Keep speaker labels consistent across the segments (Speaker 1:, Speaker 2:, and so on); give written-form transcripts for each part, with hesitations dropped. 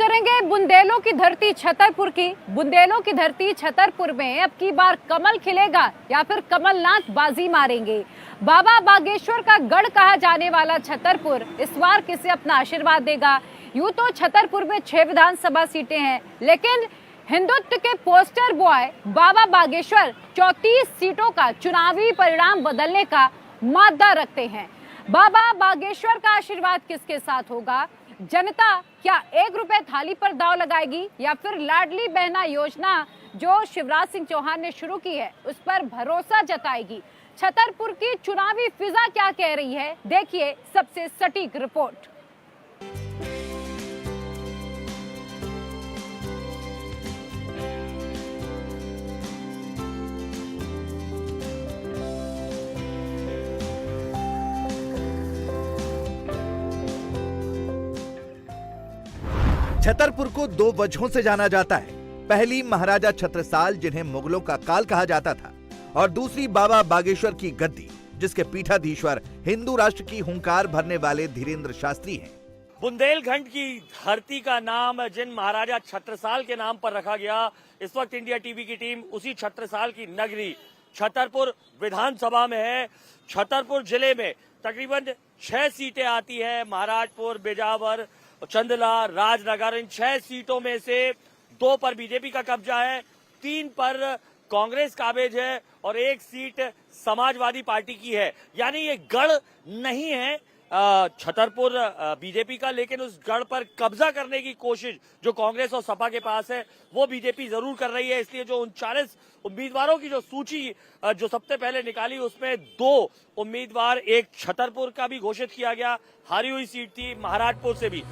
Speaker 1: करेंगे बुंदेलों की धरती छतरपुर की। बुंदेलों की धरती छतरपुर में अब की बार कमल खिलेगा या फिर कमलनाथ बाजी मारेंगे। बाबा बागेश्वर का गढ़ कहा जाने वाला छतरपुर इस बार किसे अपना आशीर्वाद देगा? यूं तो छतरपुर में 6 विधानसभा सीटें हैं, लेकिन हिंदुत्व के पोस्टर बॉय बाबा बागेश्वर 34 सीटों का चुनावी परिणाम बदलने का मादा रखते हैं। बाबा बागेश्वर का आशीर्वाद किसके साथ होगा? जनता क्या 1 रुपए थाली पर दांव लगाएगी या फिर लाडली बहना योजना जो शिवराज सिंह चौहान ने शुरू की है उस पर भरोसा जताएगी? छतरपुर की चुनावी फिजा क्या कह रही है, देखिए सबसे सटीक रिपोर्ट।
Speaker 2: छतरपुर को 2 वजहों से जाना जाता है। पहली, महाराजा छत्रसाल जिन्हें मुगलों का काल कहा जाता था, और दूसरी बाबा बागेश्वर की गद्दी जिसके पीठाधीश्वर हिंदू राष्ट्र की हुंकार भरने वाले धीरेन्द्र शास्त्री हैं।
Speaker 3: बुंदेलखंड की धरती का नाम जिन महाराजा छत्रसाल के नाम पर रखा गया, इस वक्त इंडिया टीवी की टीम उसी छत्रसाल की नगरी छतरपुर विधानसभा में है। छतरपुर जिले में तकरीबन 6 सीटें आती है। महाराजपुर, बिजावर, चंदला, राजनगर, इन 6 सीटों में से 2 पर बीजेपी का कब्जा है, 3 पर कांग्रेस काबिज है और 1 सीट समाजवादी पार्टी की है। यानी ये गढ़ नहीं है छतरपुर बीजेपी का, लेकिन उस गढ़ पर कब्जा करने की कोशिश जो कांग्रेस और सपा के पास है वो बीजेपी जरूर कर रही है। इसलिए जो 39 उम्मीदवारों की जो सूची जो सबसे पहले निकाली उसमें 2 उम्मीदवार, एक छतरपुर का भी घोषित किया गया, हारी हुई सीट थी महाराजपुर से भी।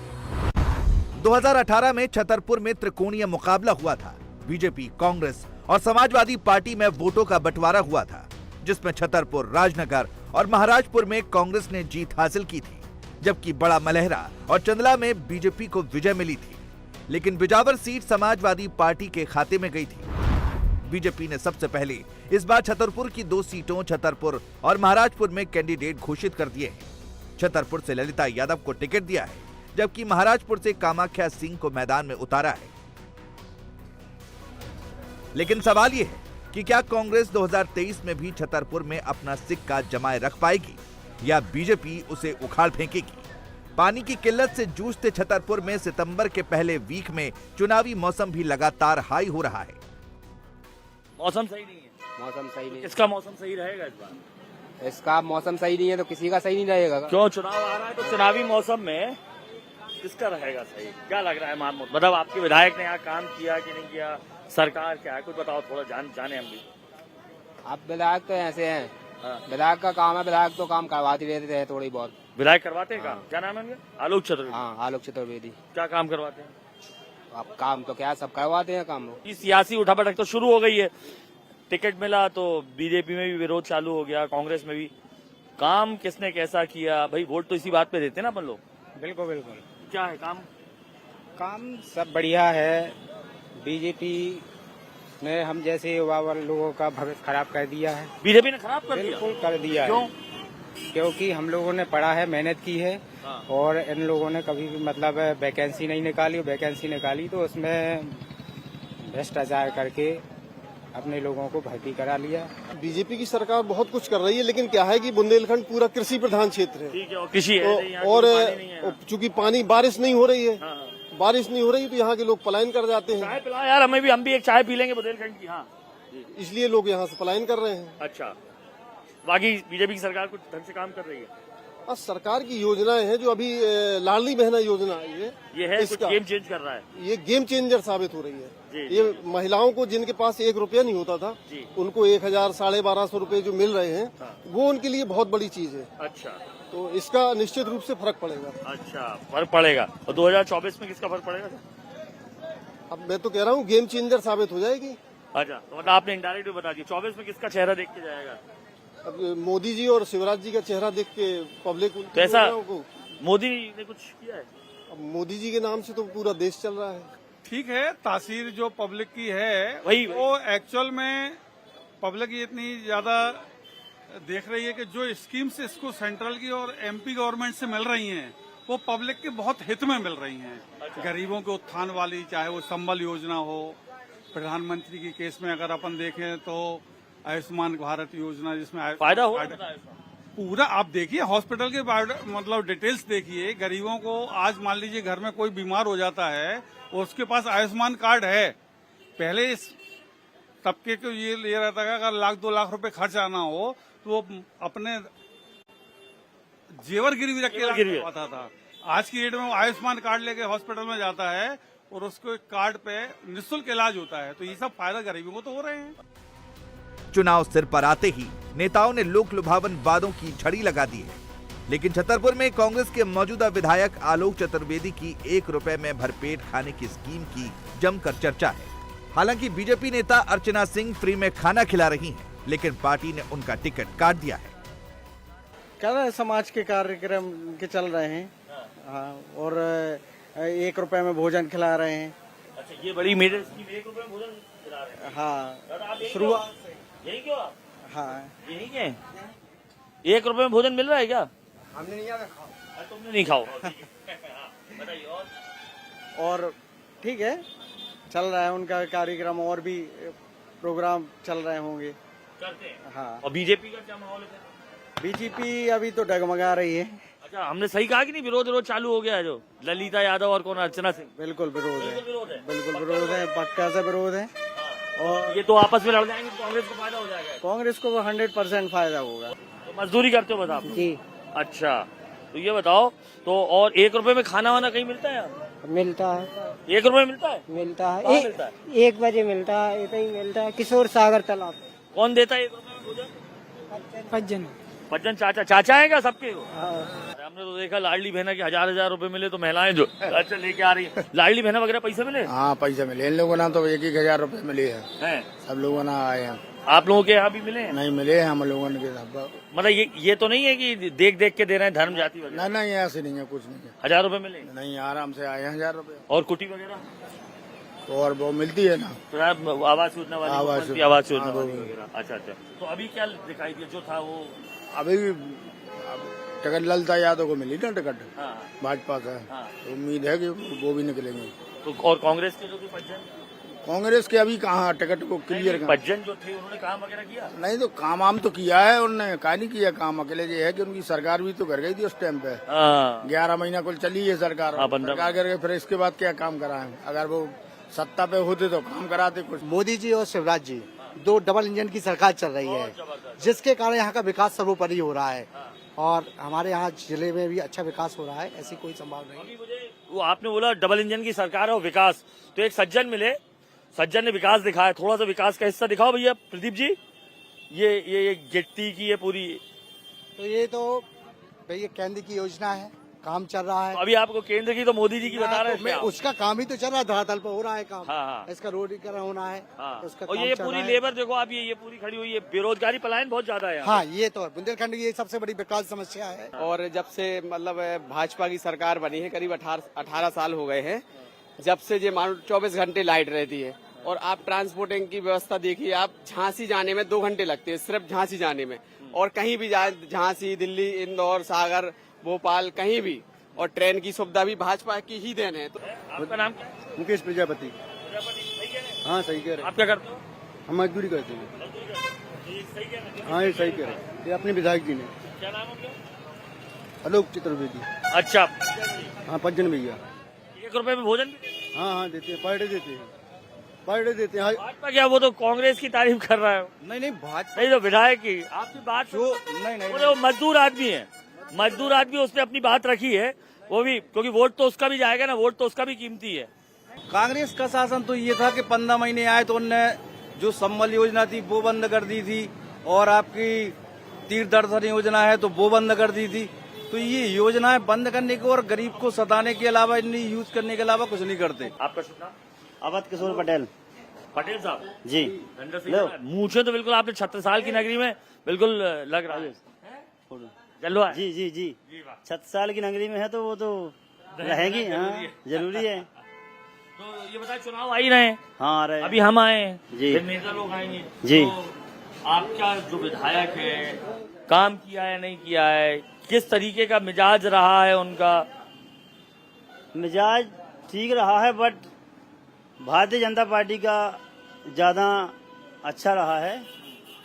Speaker 2: 2018 में छतरपुर में त्रिकोणीय मुकाबला हुआ था। बीजेपी, कांग्रेस और समाजवादी पार्टी में वोटों का बंटवारा हुआ था, जिसमें छतरपुर, राजनगर और महाराजपुर में कांग्रेस ने जीत हासिल की थी, जबकि बड़ा मलहरा और चंदला में बीजेपी को विजय मिली थी। लेकिन बिजावर सीट समाजवादी पार्टी के खाते में गई थी। बीजेपी ने सबसे पहले इस बार छतरपुर की 2 सीटों छतरपुर और महाराजपुर में कैंडिडेट घोषित कर दिए हैं। छतरपुर से ललिता यादव को टिकट दिया है, जबकि महाराजपुर से कामाख्या सिंह को मैदान में उतारा है। लेकिन सवाल यह है कि क्या कांग्रेस 2023 में भी छतरपुर में अपना सिक्का जमाए रख पाएगी या बीजेपी उसे उखाड़ फेंकेगी? पानी की किल्लत से जूझते छतरपुर में सितंबर के पहले वीक में चुनावी मौसम भी लगातार हाई हो रहा है।
Speaker 3: मौसम सही नहीं है।
Speaker 4: मौसम सही नहीं।
Speaker 3: इसका मौसम सही रहेगा इस बार?
Speaker 4: इसका मौसम सही नहीं है तो किसी का सही नहीं रहेगा।
Speaker 3: क्यों? चुनाव आ रहा है तो चुनावी मौसम में किसका रहेगा सही? क्या लग रहा है महमूद? मतलब आपके विधायक ने यहाँ काम किया कि नहीं किया? सरकार क्या है, कुछ बताओ, थोड़ा जाने हम भी।
Speaker 4: आप विधायक तो ऐसे हैं, विधायक का काम है, विधायक तो काम करवाते रहते हैं थोड़ी बहुत।
Speaker 3: विधायक करवाते हैं काम? क्या नाम है उनका? आलोक चतुर्वेदी।
Speaker 4: हाँ, आलोक चतुर्वेदी।
Speaker 3: क्या काम करवाते हैं?
Speaker 4: अब काम तो क्या सब करवाते हैं काम।
Speaker 3: सियासी उठापटक तो शुरू हो गई है। टिकट मिला तो बीजेपी में भी विरोध चालू हो गया, कांग्रेस में भी। काम किसने कैसा किया भाई? वोट तो इसी बात पे देते ना अपन लोग।
Speaker 4: बिल्कुल बिल्कुल।
Speaker 3: क्या है काम?
Speaker 4: काम सब बढ़िया है। बीजेपी ने हम जैसे युवा लोगों का भविष्य खराब कर दिया है।
Speaker 3: बीजेपी ने खराब कर दिया?
Speaker 4: बिल्कुल कर दिया है।
Speaker 3: क्यों?
Speaker 4: क्योंकि हम लोगों ने पढ़ा है, मेहनत की है।
Speaker 3: हाँ।
Speaker 4: और इन लोगों ने कभी भी मतलब वैकेंसी नहीं निकाली, वैकेंसी निकाली तो उसमें भ्रष्टाचार करके अपने लोगों को भर्ती करा लिया।
Speaker 5: बीजेपी की सरकार बहुत कुछ कर रही है, लेकिन क्या है कि बुंदेलखंड पूरा कृषि प्रधान क्षेत्र है।
Speaker 3: ठीक है, और कृषि है
Speaker 5: और चूंकि बारिश नहीं हो रही है,
Speaker 3: हाँ।
Speaker 5: बारिश नहीं हो रही तो यहाँ के लोग पलायन कर जाते हैं।
Speaker 3: चाय पिलाओ यार, हम भी एक चाय पी लेंगे बुंदेलखंड की। हाँ,
Speaker 5: इसलिए लोग यहाँ से पलायन कर रहे हैं।
Speaker 3: अच्छा, बाकी बीजेपी की सरकार कुछ ढंग से काम कर रही है?
Speaker 5: सरकार की योजनाएं हैं जो अभी लाडली बहना योजना
Speaker 3: ये है, कुछ गेम चेंज कर रहा है।
Speaker 5: ये गेम चेंजर साबित हो रही है।
Speaker 3: जी,
Speaker 5: ये महिलाओं को जिनके पास 1 रुपया नहीं होता था, उनको 1000 1250 रुपए जो मिल रहे हैं,
Speaker 3: हाँ।
Speaker 5: वो उनके लिए बहुत बड़ी चीज है।
Speaker 3: अच्छा,
Speaker 5: तो इसका निश्चित रूप से फर्क पड़ेगा।
Speaker 3: अच्छा, फर्क पड़ेगा। और 2024 में किसका फर्क पड़ेगा?
Speaker 5: अब मैं तो कह रहा हूँ गेम चेंजर साबित हो जाएगी।
Speaker 3: अच्छा, तो मतलब आपने इनडायरेक्ट बता दिया। 24 में किसका चेहरा देख के जाएगा?
Speaker 5: अब मोदी जी और शिवराज जी का चेहरा देख के पब्लिक
Speaker 3: तो ऐसा मोदी ने कुछ किया है?
Speaker 5: अब मोदी जी के नाम से तो पूरा देश चल रहा है।
Speaker 6: ठीक है, तासीर जो पब्लिक की है
Speaker 3: वही
Speaker 6: वो एक्चुअल में पब्लिक इतनी ज्यादा देख रही है कि जो स्कीम्स इसको सेंट्रल की और एमपी गवर्नमेंट से मिल रही हैं वो पब्लिक के बहुत हित में मिल रही हैं। गरीबों के उत्थान वाली, चाहे वो संबल योजना हो, प्रधानमंत्री की केस में अगर अपन देखें तो आयुष्मान भारत योजना, जिसमें
Speaker 3: फायदा हो
Speaker 6: पूरा आप देखिए, हॉस्पिटल के मतलब डिटेल्स देखिए। गरीबों को आज मान लीजिए घर में कोई बीमार हो जाता है, उसके पास आयुष्मान कार्ड है। पहले इस तबके को ये ले रहता है, अगर 1-2 लाख रुपए खर्च आना हो तो वो अपने जेवर गिरवी रख के आता था। आज की डेट में वो आयुष्मान कार्ड लेके हॉस्पिटल में जाता है और उसको एक कार्ड पे निःशुल्क इलाज होता है। तो ये सब फायदा गरीबों को तो हो रहे हैं।
Speaker 2: चुनाव सिर पर आते ही नेताओं ने लोक लुभावन वादों की झड़ी लगा दी है, लेकिन छतरपुर में कांग्रेस के मौजूदा विधायक आलोक चतुर्वेदी की 1 रुपए में भरपेट खाने की स्कीम की जमकर चर्चा है। हालांकि बीजेपी नेता अर्चना सिंह फ्री में खाना खिला रही हैं, लेकिन पार्टी ने उनका टिकट काट दिया है।
Speaker 7: क्या समाज के कार्यक्रम के चल रहे हैं, हाँ, और 1 रुपए में भोजन खिला रहे हैं।
Speaker 3: अच्छा, ये बड़ी मेरे स्कीम 1 रुपए में भोजन खिला रहे हैं।
Speaker 7: हाँ, शुरुआत
Speaker 3: यही क्यों?
Speaker 7: हाँ,
Speaker 3: यही क्या 1 रुपए में भोजन मिल रहा है क्या?
Speaker 7: हमने नहीं खाओ,
Speaker 3: तुमने नहीं खाओ। बताइए।
Speaker 7: और ठीक है, चल रहा है उनका कार्यक्रम, और भी प्रोग्राम चल रहे होंगे,
Speaker 3: करते हैं।
Speaker 7: हाँ।
Speaker 3: और बीजेपी का क्या माहौल है?
Speaker 7: बीजेपी अभी तो डगमगा रही है।
Speaker 3: अच्छा, हमने सही कहा कि नहीं? विरोध चालू हो गया है जो ललिता यादव और कौन, अर्चना सिंह।
Speaker 7: बिल्कुल विरोध है,
Speaker 3: विरोध है,
Speaker 7: बिल्कुल विरोध है, पक्का से विरोध है। और
Speaker 3: ये तो आपस में लड़ जाएंगे तो कांग्रेस को फायदा हो जाएगा।
Speaker 7: कांग्रेस को 100% फायदा होगा।
Speaker 3: तो मजदूरी करते हो बस आप?
Speaker 7: जी।
Speaker 3: अच्छा, तो ये बताओ, तो और 1 रुपए में खाना वाना कहीं मिलता है यहाँ?
Speaker 8: मिलता है।
Speaker 3: 1 रुपए मिलता है?
Speaker 8: मिलता है,
Speaker 3: कहाँ मिलता है?
Speaker 8: 1 बजे मिलता है, इतना ही मिलता है। किशोर सागर तालाब।
Speaker 3: कौन देता है 1 रुपए में भोजन?
Speaker 8: भजन।
Speaker 3: बच्चन चाचा है क्या सबके?
Speaker 8: हाँ।
Speaker 3: अरे हमने तो देखा लाडली बहना की 1000 रुपए मिले तो महिलाएं जो अच्छा लेके आ रही है। लाडली बहना वगैरह पैसे मिले?
Speaker 9: हाँ, पैसे मिले। इन लोगों ने तो 1-1000 रुपए मिले हैं। सब लोगों ने आए हैं।
Speaker 3: आप लोगों के यहाँ भी मिले हैं?
Speaker 9: नहीं मिले हैं हम लोगों के साथ।
Speaker 3: मतलब ये तो नहीं है कि देख देख के दे रहे हैं धर्म जाति वगैरह?
Speaker 9: नहीं, ऐसे नहीं है, कुछ नहीं है।
Speaker 3: 1000 रुपए मिले?
Speaker 9: नहीं, आराम से आए हैं 1000 रुपए।
Speaker 3: और कुटी वगैरह?
Speaker 9: तो और वो मिलती है ना,
Speaker 3: तो आवास योजना वाली, आवास योजना वाली वगैरह। अच्छा, तो अभी क्या दिखाई दिया जो था वो?
Speaker 9: अभी टिकट ललिता यादव को मिली ना टिकट,
Speaker 3: हाँ।
Speaker 9: भाजपा का।
Speaker 3: हाँ।
Speaker 9: तो उम्मीद है कि वो भी निकलेंगे।
Speaker 3: तो और कांग्रेस के जो पज्जन?
Speaker 9: कांग्रेस के अभी कहाँ टिकट को क्लियर?
Speaker 3: पज्जन जो थे उन्होंने काम वगैरह किया?
Speaker 9: नहीं, तो काम आम तो किया है उन्होंने, कहा नहीं किया काम। अकेले ये है कि उनकी सरकार भी तो कर गई थी उस टाइम पे। 11 महीना कुल चली है सरकार। सरकार करके फिर इसके बाद क्या काम कराए? अगर वो सत्ता पे होते तो काम कराते कुछ।
Speaker 7: मोदी जी और शिवराज जी 2 डबल इंजन की सरकार चल रही है, जिसके कारण यहाँ का विकास सर्वोपरि हो रहा है, और हमारे यहाँ जिले में भी अच्छा विकास हो रहा है। ऐसी कोई संभावना नहीं।
Speaker 3: वो आपने बोला डबल इंजन की सरकार और विकास, तो एक सज्जन मिले, सज्जन ने विकास दिखाया। थोड़ा सा विकास का हिस्सा दिखाओ भैया प्रदीप जी। ये गिट्टी की ये पूरी,
Speaker 7: तो ये तो भैया केंद्र की योजना है, काम चल रहा है।
Speaker 3: तो अभी आपको केंद्र की तो मोदी जी की बता रहे हैं।
Speaker 7: उसका काम ही तो चल रहा है, धरातल पर हो रहा है काम।
Speaker 3: हाँ।
Speaker 7: इसका रोडीकरण होना है।
Speaker 3: हाँ।
Speaker 7: उसका
Speaker 3: और
Speaker 7: काम
Speaker 3: ये
Speaker 7: चल
Speaker 3: पूरी
Speaker 7: रहा है।
Speaker 3: लेबर देखो आप, ये पूरी खड़ी हुई है। बेरोजगारी पलायन बहुत ज्यादा है।
Speaker 7: हाँ, ये तो बुंदेलखंड की ये सबसे बड़ी विकास समस्या है।
Speaker 10: और जब से मतलब भाजपा की सरकार बनी है, करीब 18 साल हो गए हैं, जब से ये मानो 24 घंटे लाइट रहती है। और आप ट्रांसपोर्टिंग की व्यवस्था देखिए, आप झांसी जाने में 2 घंटे लगते हैं, सिर्फ झांसी जाने में। और कहीं भी जाए, झांसी, दिल्ली, इंदौर, सागर, भोपाल, कहीं भी। और ट्रेन की सुविधा भी भाजपा की ही देन है। तो
Speaker 3: आपका नाम क्या?
Speaker 7: मुकेश प्रजापति। हाँ, सही कह रहे हैं।
Speaker 3: आप क्या करते हो?
Speaker 7: हम मजदूरी करते हैं। हाँ, ये सही कह रहे हैं। ये अपने विधायक जी ने।
Speaker 3: क्या नाम है आपका?
Speaker 7: आलोक चतुर्वेदी।
Speaker 3: अच्छा,
Speaker 7: हाँ, पज्जन भैया।
Speaker 3: 1 रुपए में भोजन?
Speaker 7: हाँ, देते हैं, पर डे देते हैं, पर डे देते हैं।
Speaker 3: भाजपा क्या, वो तो कांग्रेस की तारीफ कर रहा है।
Speaker 7: नहीं, भाजपा
Speaker 3: नहीं तो विधायक की आपकी बात
Speaker 7: जो नहीं
Speaker 3: वो मजदूर आदमी है, मजदूर आदमी, उसने अपनी बात रखी है। वो भी क्योंकि वोट तो उसका भी जाएगा ना, वोट तो उसका भी कीमती है।
Speaker 11: कांग्रेस का शासन तो ये था कि 15 महीने आए तो उनने जो संबल योजना थी वो बंद कर दी थी, और आपकी तीर्थ दर्शन योजना है तो वो बंद कर दी थी। तो ये योजनाएं बंद करने को और गरीब को सताने के अलावा, इन्हें यूज करने के अलावा कुछ नहीं करते।
Speaker 3: आपका शुभ नाम?
Speaker 11: अवध किशोर पटेल।
Speaker 3: पटेल साहब
Speaker 11: जी।
Speaker 3: मूछे तो बिल्कुल आपने 36 साल की नगरी में बिल्कुल लग रहा है। जलवा
Speaker 11: जी जी जी 36 साल की नगरी में है तो वो तो रहेगी। हाँ, जरूरी है।
Speaker 3: तो ये बताए, चुनाव आ ही रहे हैं।
Speaker 11: हाँ, आ रहे हैं।
Speaker 3: अभी हम आए हैं,
Speaker 11: जी।
Speaker 3: फिर नेता लोग आएंगे
Speaker 11: जी।
Speaker 3: तो आपका जो विधायक है, काम किया है नहीं किया है, किस तरीके का मिजाज रहा है उनका,
Speaker 8: मिजाज ठीक रहा है, बट भारतीय जनता पार्टी का ज़्यादा अच्छा रहा है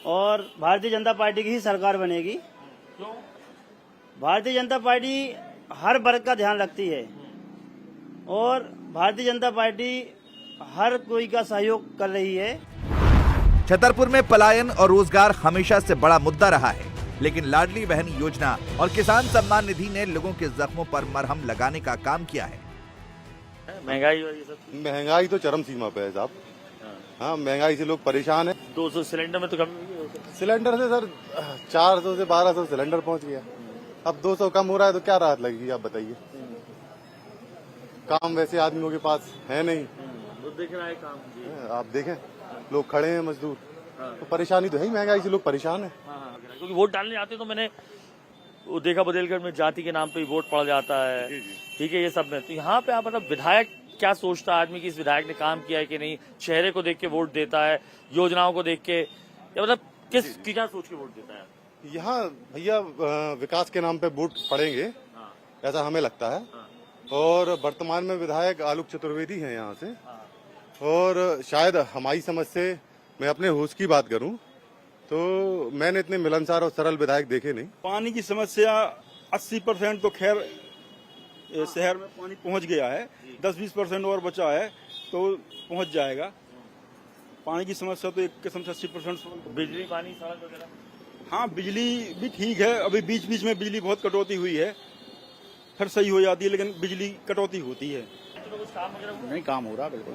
Speaker 8: और भारतीय जनता पार्टी की ही सरकार बनेगी। भारतीय जनता पार्टी हर वर्ग का ध्यान रखती है और भारतीय जनता पार्टी हर कोई का सहयोग कर रही है।
Speaker 2: छतरपुर में पलायन और रोजगार हमेशा से बड़ा मुद्दा रहा है, लेकिन लाडली बहन योजना और किसान सम्मान निधि ने लोगों के जख्मों पर मरहम लगाने का काम किया है।
Speaker 5: महंगाई तो चरम सीमा पे है साहब। हाँ, महंगाई से लोग परेशान है।
Speaker 3: 200 सिलेंडर में तो कमी
Speaker 5: सिलेंडर से सर 400 से 1200 सिलेंडर पहुंच गया। अब 200 कम हो रहा है तो क्या राहत लगेगी, आप बताइए। काम वैसे आदमियों के पास है नहीं,
Speaker 3: दिख रहा है काम।
Speaker 5: आप देखें लोग खड़े हैं मजदूर, तो परेशानी तो है ही, महंगाई से लोग परेशान है।
Speaker 3: क्योंकि वोट डालने आते तो मैंने वो देखा बुंदेलखंड में जाति के नाम पे ही वोट पड़ जाता है, ठीक है, ये सब में। तो यहाँ पे आप मतलब विधायक क्या सोचता है आदमी कि इस विधायक ने काम किया है कि नहीं, चेहरे को देख के वोट देता है, योजनाओं को देख के, या मतलब किस क्या सोच के वोट देता है?
Speaker 5: यहाँ भैया विकास के नाम पे वोट पड़ेंगे ऐसा हमें लगता है। और वर्तमान में विधायक आलोक चतुर्वेदी हैं यहाँ से, और शायद हमारी समझ से मैं अपने होश की बात करूं तो मैंने इतने मिलनसार और सरल विधायक देखे नहीं।
Speaker 11: पानी की समस्या 80% तो खैर शहर में पानी पहुंच गया है, 10-20% और बचा है तो पहुंच जाएगा। पानी की समस्या तो एक किस्म से 80%।
Speaker 3: बिजली, पानी, सड़क वगैरह?
Speaker 11: हाँ, बिजली भी ठीक है। अभी बीच बीच में बिजली बहुत कटौती हुई है, फिर सही हो जाती है, लेकिन बिजली कटौती होती है।
Speaker 9: नहीं, काम हो रहा बिल्कुल।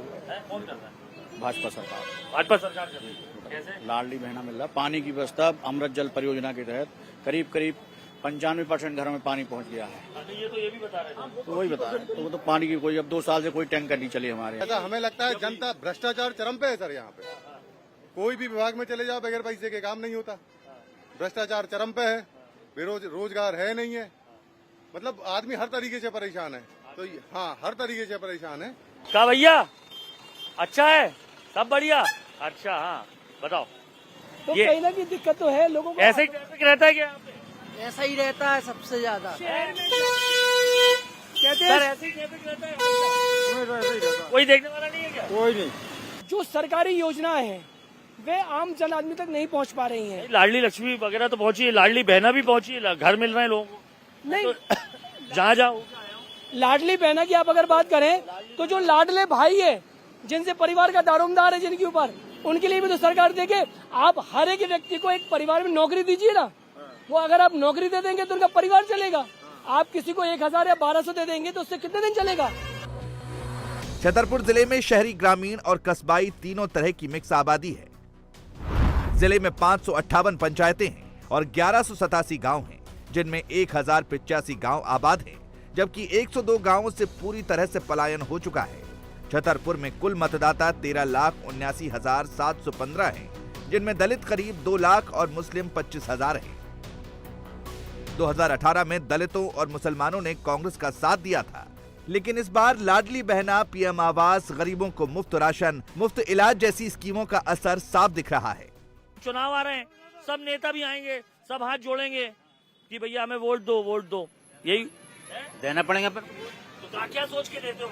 Speaker 3: कौन कर रहा है?
Speaker 9: भाजपा सरकार।
Speaker 3: भाजपा सरकार कर रही है। कैसे?
Speaker 9: लाडली बहना मिल रहा, पानी की व्यवस्था अमृत जल परियोजना के तहत करीब 95% घरों में पानी पहुंच गया है।
Speaker 3: ये तो ये भी बता रहे थे।
Speaker 9: तो वही बता रहे, तो वो तो पानी की कोई अब 2 साल से कोई टैंकर नहीं चली हमारे।
Speaker 5: ऐसा हमें लगता है जनता भ्रष्टाचार चरम पे है सर। यहाँ पे कोई भी विभाग में चले जाओ, बगैर पैसे के काम नहीं होता। भ्रष्टाचार चरम पे है, रोजगार है नहीं है, मतलब आदमी हर तरीके से परेशान है। तो हाँ, हर तरीके से परेशान है।
Speaker 3: क्या भैया, अच्छा है, सब बढ़िया? अच्छा, हाँ बताओ।
Speaker 8: तो
Speaker 3: ये
Speaker 8: कहीं ना कहीं दिक्कत तो है लोगों को।
Speaker 3: ऐसे ही ट्रैफिक रहता है क्या यहाँ पे?
Speaker 8: ऐसा ही रहता है सबसे ज्यादा। कहते
Speaker 3: सर ऐसे ही ट्रैफिक रहता है? कोई देखने वाला नहीं है क्या?
Speaker 11: कोई नहीं।
Speaker 8: जो सरकारी योजना है वे आम जन आदमी तक नहीं पहुंच पा रही हैं।
Speaker 3: लाडली लक्ष्मी वगैरह तो पहुंची है, लाडली बहना भी पहुंची है, घर मिल रहे हैं लोगों को।
Speaker 8: नहीं,
Speaker 3: जहाँ जाओ
Speaker 8: लाडली बहना की आप अगर बात करें तो जो लाडले भाई है, जिनसे परिवार का दारोमदार है जिनके ऊपर, उनके लिए भी तो सरकार देखे। आप हर एक व्यक्ति को एक परिवार में नौकरी दीजिए ना, वो अगर आप नौकरी दे देंगे तो उनका परिवार चलेगा। आप किसी को 1000 या 1200 दे देंगे तो उससे कितने दिन चलेगा?
Speaker 2: छतरपुर जिले में शहरी, ग्रामीण और कस्बाई तीनों तरह की मिक्स आबादी है। जिले में 558 पंचायतें हैं और 1187 गांव हैं, जिनमें 1085 गांव आबाद हैं, जबकि 102 गांवों से पूरी तरह से पलायन हो चुका है। छतरपुर में कुल मतदाता 13,79,715 हैं, जिनमें दलित करीब 2 लाख और मुस्लिम 25,000 हैं। 2018 में दलितों और मुसलमानों ने कांग्रेस का साथ दिया था, लेकिन इस बार लाडली बहना, पीएम आवास, गरीबों को मुफ्त राशन, मुफ्त इलाज जैसी स्कीमों का असर साफ दिख रहा है।
Speaker 3: चुनाव आ रहे हैं, सब नेता भी आएंगे, सब हाथ जोड़ेंगे कि भैया हमें वोट दो, यही
Speaker 9: देना पड़ेगा।
Speaker 3: तो क्या सोच के देते हो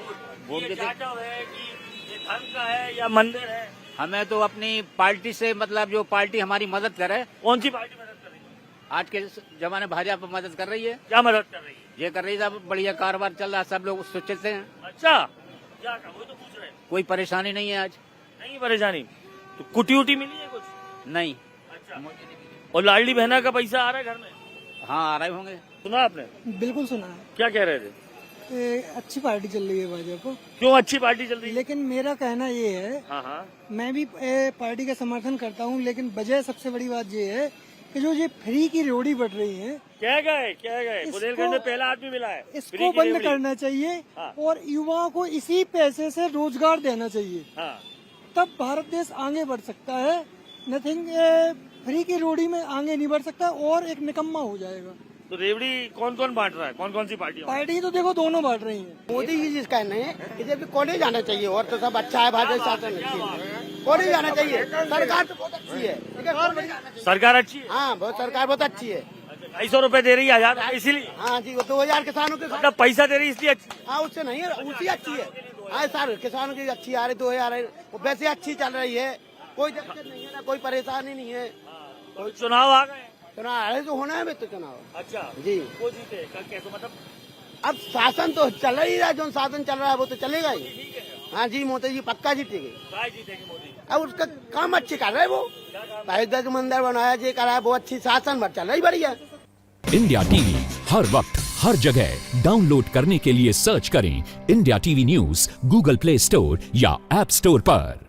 Speaker 3: वोट? ये जाटव है कि ये धर्म का है या मंदिर है?
Speaker 9: हमें तो अपनी पार्टी से मतलब जो पार्टी हमारी मदद करे।
Speaker 3: कौन सी पार्टी मदद कर रही है?
Speaker 9: आज के जमाने भाजपा मदद कर रही है।
Speaker 3: क्या मदद कर रही है?
Speaker 9: ये कर रही है, सब बढ़िया कारोबार चल रहा है, सब लोग सोचते हैं।
Speaker 3: अच्छा, क्या वही तो पूछ रहे हैं।
Speaker 9: कोई परेशानी नहीं है आज।
Speaker 3: नहीं परेशानी, तो कुटी उटी मिली है कुछ?
Speaker 9: नहीं।
Speaker 3: अच्छा, और लाडली बहना का पैसा आ रहा है घर में?
Speaker 9: हाँ, आ रहे होंगे।
Speaker 3: सुना आपने?
Speaker 8: बिल्कुल सुना है।
Speaker 3: क्या कह रहे थे?
Speaker 8: अच्छी पार्टी चल रही है भाजपा।
Speaker 3: क्यों अच्छी पार्टी चल रही है?
Speaker 8: लेकिन मेरा कहना ये है,
Speaker 3: हाँ,
Speaker 8: मैं भी पार्टी का समर्थन करता हूँ, लेकिन वजह सबसे बड़ी बात ये है कि जो ये फ्री की रोड़ी बढ़ रही है,
Speaker 3: क्या गए बुंदेलखंड में पहला आदमी मिला है,
Speaker 8: इसको बंद करना चाहिए।
Speaker 3: हाँ।
Speaker 8: और युवाओं को इसी पैसे से रोजगार देना चाहिए।
Speaker 3: हाँ।
Speaker 8: तब भारत देश आगे बढ़ सकता है। नथिंग फ्री की रोड़ी में आगे नहीं बढ़ सकता और एक निकम्मा हो जाएगा।
Speaker 3: तो रेवड़ी कौन कौन बांट रहा है? कौन कौन सी
Speaker 8: पार्टी तो देखो दोनों बांट रही है।
Speaker 7: मोदी जी जिसका नहीं है, इसे भी कॉलेज जाना चाहिए। और तो सब अच्छा है, भाजपा शासन कॉलेज जाना चाहिए। सरकार तो बहुत अच्छी है,
Speaker 3: सरकार अच्छी है?
Speaker 7: हाँ, बहुत सरकार बहुत अच्छी है।
Speaker 3: 250 रुपए दे रही है 1000 इसीलिए।
Speaker 7: हाँ जी, वो 2000 किसानों के
Speaker 3: मतलब पैसा दे रही है इसलिए।
Speaker 7: हाँ, उससे नहीं है, उसी अच्छी है। हाँ सर, किसानों की अच्छी आ रही, 2000 वो वैसे अच्छी चल रही है, कोई दिक्कत नहीं है ना, कोई परेशानी नहीं है।
Speaker 3: चुनाव आ गए,
Speaker 7: चुनाव आ रहे तो होना है तो चुनाव।
Speaker 3: अच्छा
Speaker 7: जी,
Speaker 3: वो जीते कैसे मतलब?
Speaker 7: अब शासन तो चल ही रहा है, जो शासन चल रहा है वो तो चलेगा ही। हाँ जी, मोदी जी पक्का जीतेंगे।
Speaker 3: मोदी
Speaker 7: अब उसका काम अच्छे कर रहे है वो, अयोध्या का मंदिर बनाया, जे करा है वो अच्छी, शासन भर चल रही बढ़िया।
Speaker 12: इंडिया टीवी हर वक्त हर जगह डाउनलोड करने के लिए सर्च करें India TV news Google play store या ऐप स्टोर पर।